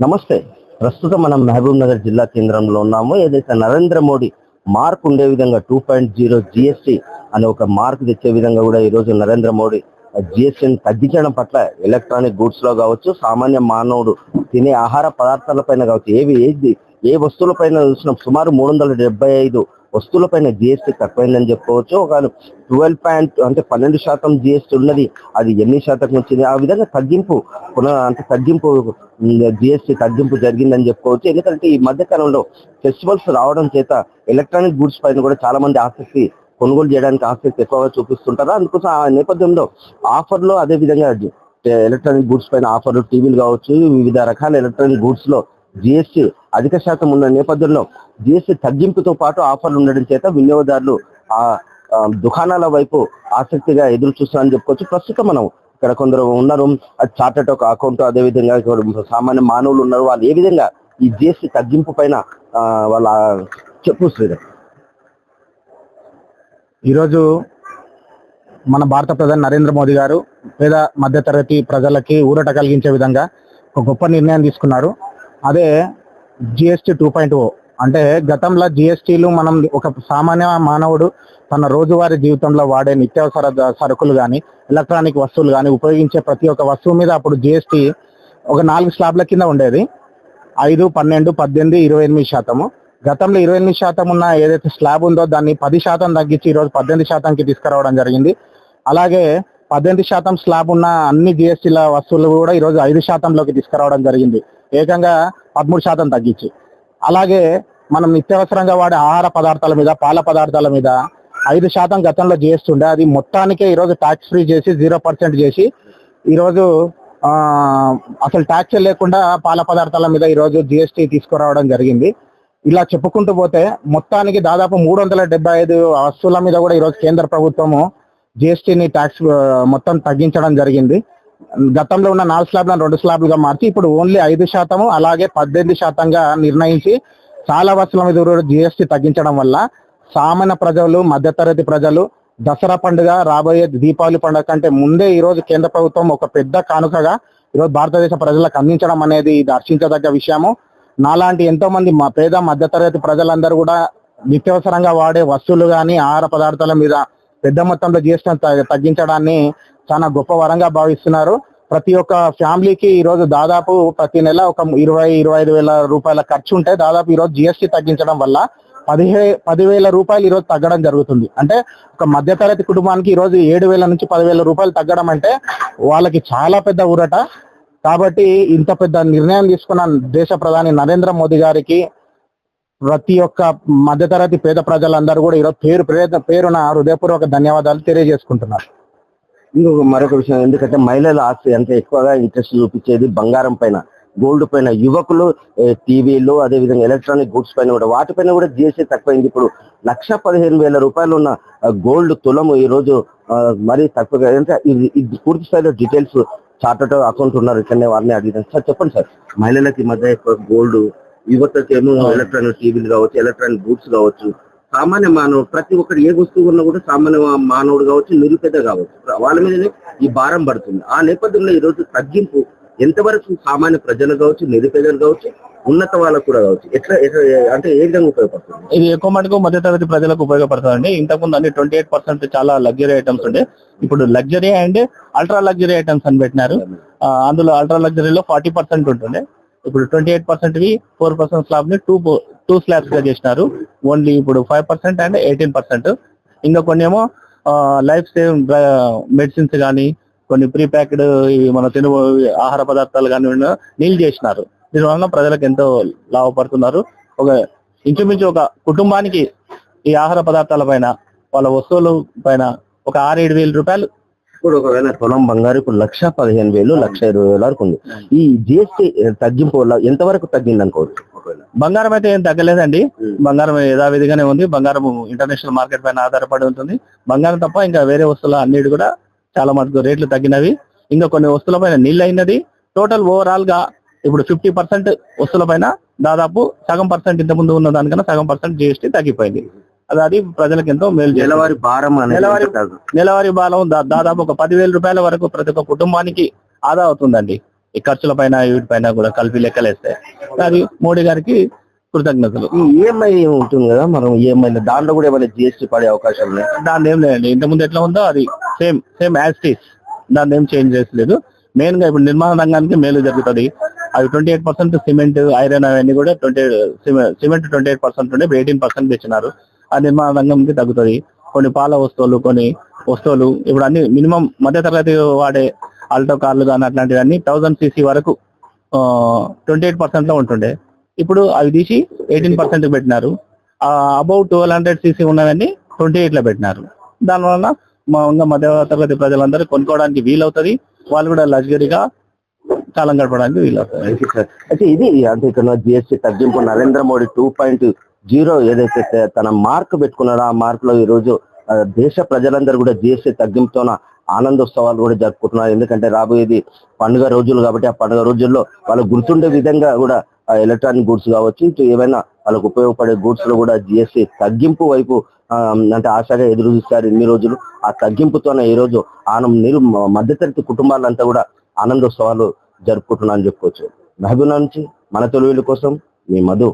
నమస్తే. ప్రస్తుతం మనం మహబూబ్ నగర్ జిల్లా కేంద్రంలో ఉన్నాము. ఏదైతే నరేంద్ర మోడీ మార్క్ ఉండే విధంగా 2.0 జిఎస్టీ అనే ఒక మార్క్ తెచ్చే విధంగా కూడా ఈరోజు నరేంద్ర మోడీ జిఎస్టీని తగ్గించడం పట్ల ఎలక్ట్రానిక్ గూడ్స్ లో కావచ్చు, సామాన్య మానవుడు తినే ఆహార పదార్థాలపైన కావచ్చు, ఏ వస్తువులపైన చూసినా సుమారు 375 వస్తువులపైన జిఎస్టీ తక్కువైందని చెప్పుకోవచ్చు. ఒక 12% జిఎస్టీ ఉన్నది, అది ఎన్ని శాతం వచ్చింది, ఆ విధంగా తగ్గింపు జిఎస్టీ తగ్గింపు జరిగిందని చెప్పుకోవచ్చు. ఎందుకంటే ఈ మధ్య కాలంలో ఫెస్టివల్స్ రావడం చేత ఎలక్ట్రానిక్ గూడ్స్ పైన కూడా చాలా మంది కొనుగోలు చేయడానికి ఆసక్తి ఎక్కువగా చూపిస్తుంటారు. అందుకోసం ఆ నేపథ్యంలో ఆఫర్లు, అదే విధంగా ఎలక్ట్రానిక్ గూడ్స్ పైన ఆఫర్లు, టీవీలు కావచ్చు, వివిధ రకాల ఎలక్ట్రానిక్ గూడ్స్ లో జిఎస్టీ అధిక శాతం ఉన్న నేపథ్యంలో జిఎస్టీ తగ్గింపుతో పాటు ఆఫర్లు ఉండడం చేత వినియోగదారులు ఆ దుకాణాల వైపు ఆసక్తిగా ఎదురు చూస్తారని చెప్పుకోవచ్చు. ప్రస్తుతం మనం ఇక్కడ కొందరు ఉన్నారు, చార్టెడ్ ఒక అకౌంట్, అదే విధంగా సామాన్య మానవులు ఉన్నారు. వాళ్ళు ఏ విధంగా ఈ జిఎస్టీ తగ్గింపు పైన వాళ్ళ చెప్పు శ్రీధర్. ఈరోజు మన భారత ప్రధాని నరేంద్ర మోదీ గారు పేద మధ్యతరగతి ప్రజలకి ఊరట కలిగించే విధంగా ఒక గొప్ప నిర్ణయం తీసుకున్నారు. అదే జిఎస్టీ 2.0. అంటే గతంలో జిఎస్టీలు మనం ఒక సామాన్య మానవుడు తన రోజువారీ జీవితంలో వాడే నిత్యావసర సరుకులు కానీ, ఎలక్ట్రానిక్ వస్తువులు కానీ ఉపయోగించే ప్రతి ఒక్క వస్తువు మీద అప్పుడు జిఎస్టీ ఒక 4 స్లాబ్ల కింద ఉండేది. 5, 12, 18, 28%. గతంలో 28% ఉన్న ఏదైతే స్లాబ్ ఉందో దాన్ని 10% తగ్గించి ఈరోజు 18%కి తీసుకురావడం జరిగింది. అలాగే 18% స్లాబ్ ఉన్న అన్ని జిఎస్టీల వస్తువులు కూడా ఈరోజు 5%లోకి తీసుకురావడం జరిగింది, ఏకంగా 13% తగ్గించి. అలాగే మనం నిత్యావసరంగా వాడే ఆహార పదార్థాల మీద, పాల పదార్థాల మీద 5% గతంలో జిఎస్టీ ఉండే, అది మొత్తానికే ఈరోజు ట్యాక్స్ ఫ్రీ చేసి 0% చేసి ఈరోజు అసలు ట్యాక్స్ లేకుండా పాల పదార్థాల మీద ఈరోజు జిఎస్టీ తీసుకురావడం జరిగింది. ఇలా చెప్పుకుంటూ పోతే మొత్తానికి దాదాపు 375 వస్తువుల మీద కూడా ఈరోజు కేంద్ర ప్రభుత్వము జిఎస్టీని ట్యాక్స్ మొత్తం తగ్గించడం జరిగింది. గతంలో ఉన్న 4 స్లాబ్లను 2 స్లాబ్లుగా మార్చి ఇప్పుడు ఓన్లీ 5%, అలాగే 18%గా నిర్ణయించి చాలా వస్తువుల మీద జిఎస్టీ తగ్గించడం వల్ల సామాన్య ప్రజలు, మధ్యతరగతి ప్రజలు దసరా పండుగ, రాబోయే దీపావళి పండుగ కంటే ముందే ఈరోజు కేంద్ర ప్రభుత్వం ఒక పెద్ద కానుకగా ఈరోజు భారతదేశ ప్రజలకు అందించడం అనేది ఇది హర్షించదగ్గ విషయము. నాలాంటి ఎంతో మంది పేద మధ్యతరగతి ప్రజలందరూ కూడా నిత్యవసరంగా వాడే వస్తువులు కానీ, ఆహార పదార్థాల మీద పెద్ద మొత్తంలో జిఎస్టీ తగ్గించడాన్ని చాలా గొప్ప వరంగా భావిస్తున్నారు. ప్రతి ఒక్క ఫ్యామిలీకి ఈరోజు దాదాపు ప్రతి నెల ఒక 20-25 వేల రూపాయల ఖర్చు ఉంటే, దాదాపు ఈరోజు జిఎస్టీ తగ్గించడం వల్ల 10,000 రూపాయలు ఈరోజు తగ్గడం జరుగుతుంది. అంటే ఒక మధ్యతరగతి కుటుంబానికి ఈరోజు 7,000 నుంచి 10,000 రూపాయలు తగ్గడం అంటే వాళ్ళకి చాలా పెద్ద ఊరట. కాబట్టి ఇంత పెద్ద నిర్ణయం తీసుకున్న దేశ ప్రధాని నరేంద్ర మోదీ గారికి ప్రతి ఒక్క మధ్యతరగతి పేద ప్రజలందరూ కూడా ఈరోజు పేరున హృదయపూర్వక ధన్యవాదాలు తెలియజేసుకుంటున్నారు. మరొక విషయం, ఎందుకంటే మహిళల ఆస్తి అంటే ఎక్కువగా ఇంట్రెస్ట్ చూపించేది బంగారం పైన, గోల్డ్ పైన. యువకులు టీవీలు, అదే విధంగా ఎలక్ట్రానిక్ గూడ్స్ పైన కూడా, వాటిపైన కూడా జిఎస్టీ తక్కువైంది. ఇప్పుడు 1,15,000 రూపాయలు ఉన్న గోల్డ్ తులము ఈ రోజు మరీ తక్కువగా. అంటే ఇది పూర్తి స్థాయిలో డీటెయిల్స్ చార్టెడ్ అకౌంట్ ఉన్నారు ఇక్కడనే, వారిని అడిగినాను. సార్ చెప్పండి సార్, మహిళలకి మధ్య ఎక్కువ గోల్డ్, యువతకి ఏమో ఎలక్ట్రానిక్ టీవీలు కావచ్చు, ఎలక్ట్రానిక్ గూడ్స్ కావచ్చు, సామాన్య మానవుడు ప్రతి ఒక్కరు ఏ వస్తువు ఉన్నా కూడా సామాన్య మానవుడు కావచ్చు, నిరుపేద కావచ్చు, వాళ్ళ మీదనే ఈ భారం పడుతుంది. ఆ నేపథ్యంలో ఈ రోజు తగ్గింపు ఎంతవరకు సామాన్య ప్రజలు కావచ్చు, నిరుపేదలు కావచ్చు, ఉన్నత వాళ్ళకు కూడా కావచ్చు, ఎట్లా అంటే ఏ విధంగా ఉపయోగపడుతుంది? ఇది ఎక్కువ మటుకు మధ్యతరగతి ప్రజలకు ఉపయోగపడుతుంది అండి. ఇంతకుముందు అన్ని 28% చాలా లగ్జరీ ఐటమ్స్ ఉండే, ఇప్పుడు luxury and ultra luxury items అని పెట్టినారు. అందులో అల్ట్రా లగ్జరీలో 40% ఉంటుండే, ఇప్పుడు 28%వి 4% స్లాబ్ ని 2 స్లాబ్స్ గా చేసినారు. ఓన్లీ ఇప్పుడు 5% అండ్ 18%. ఇంకా కొన్ని ఏమో లైఫ్ సేవింగ్ మెడిసిన్స్ కానీ, కొన్ని ప్రీ ప్యాక్డ్ మన ఆహార పదార్థాలు కానీ నీళ్ళు చేసినారు. దీనివల్ల ప్రజలకు ఎంతో లాభపడుతున్నారు. ఇంచుమించు ఒక కుటుంబానికి ఈ ఆహార పదార్థాల పైన, వాళ్ళ వస్తువుల పైన ఒక 6-7 వేల రూపాయలు. ఇప్పుడు ఒకవేళ తులం బంగారు ఇప్పుడు 1,15,000, 1,20,000 వరకు ఉంది. ఈ జిఎస్టీ తగ్గింపు వల్ల ఎంతవరకు తగ్గింది అనుకోవచ్చు? బంగారం అయితే ఏం తగ్గలేదండి. బంగారం యథావిధిగానే ఉంది. బంగారం ఇంటర్నేషనల్ మార్కెట్ పైన ఆధారపడి ఉంటుంది. బంగారం తప్ప ఇంకా వేరే వస్తువులు అన్నిటి కూడా చాలా మటుకు రేట్లు తగ్గినవి. ఇంకా కొన్ని వస్తువుల పైన నీళ్ళు అయినది. టోటల్ ఓవరాల్ గా ఇప్పుడు 50% వస్తువుల పైన దాదాపు సగం పర్సెంట్, ఇంత ముందు ఉన్న దానికన్నా సగం పర్సెంట్ జిఎస్టీ తగ్గిపోయింది. అది ప్రజలకు ఎంతో మేలు. నెలవారీ భారం దాదాపు ఒక 10,000 రూపాయల వరకు ప్రతి ఒక్క కుటుంబానికి ఆదా అవుతుందండి. ఈ ఖర్చుల పైన వీటిపైన కూడా కలిపి లెక్కలేస్తే అది మోడీ గారికి కృతజ్ఞతలు. ఈ ఈఎంఐ ఉంటుంది కదా, మనం ఈఎంఐ దాంట్లో కూడా ఏమైనా జిఎస్టీ పడే అవకాశం ఉన్నాయి? దాని ఏం లేదండి, ఇంతకుముందు ఎట్లా ఉందో అది సేమ్ యాజ్ ఇట్ ఈస్, దాన్ని ఏం చేంజ్ చేసలేదు. మెయిన్ గా ఇప్పుడు నిర్మాణ రంగానికి మేలు జరుగుతుంది. అది 28% సిమెంట్, ఐరన్ అవన్నీ కూడా సిమెంట్ 28% ఉండే 18% తెచ్చినారు. ఆ నిర్మాణ రంగంకి తగ్గుతుంది. కొన్ని పాల వస్తువులు, కొన్ని వస్తువులు ఇప్పుడు అన్ని మినిమం మధ్యతరగతి వాడే ఆల్టో కార్లు కానీ అట్లాంటివన్నీ 1000 cc వరకు 28% లో ఉంటుండే. ఇప్పుడు అవి తీసి 18% పెట్టినారు. అబౌవ్ 1200 cc ఉన్నవన్నీ 28 లో పెట్టినారు. దానివల్ల ఇంకా మధ్యతరగతి ప్రజలందరూ కొనుక్కోవడానికి వీలవుతుంది. వాళ్ళు కూడా లగ్జరీగా కాలం గడపడానికి వీలవుతుంది. అయితే ఇది అంటే ఇక్కడ జిఎస్టీ తగ్గింపు నరేంద్ర మోడీ 2.0 ఏదైతే తన మార్క్ పెట్టుకున్నాడో ఆ మార్క్ లో ఈ రోజు దేశ ప్రజలందరూ కూడా జిఎస్టీ తగ్గింపుతోన ఆనందోత్సవాలు కూడా జరుపుకుంటున్నారు. ఎందుకంటే రాబోయేది పండుగ రోజులు కాబట్టి ఆ పండుగ రోజుల్లో వాళ్ళకు గుర్తుండే విధంగా కూడా ఎలక్ట్రానిక్ గూడ్స్ కావచ్చు, ఇటు ఏవైనా వాళ్ళకు ఉపయోగపడే గూడ్స్ లో కూడా జిఎస్టీ తగ్గింపు వైపు అంటే ఆశగా ఎదురు చూస్తారు ఇన్ని రోజులు. ఆ తగ్గింపుతోనే ఈ రోజు మధ్యతరగతి కుటుంబాలంతా కూడా ఆనందోత్సవాలు జరుపుకుంటున్నా అని చెప్పుకోవచ్చు. మహబూబ్ నుంచి మన తొలివేలు కోసం మీ మధు.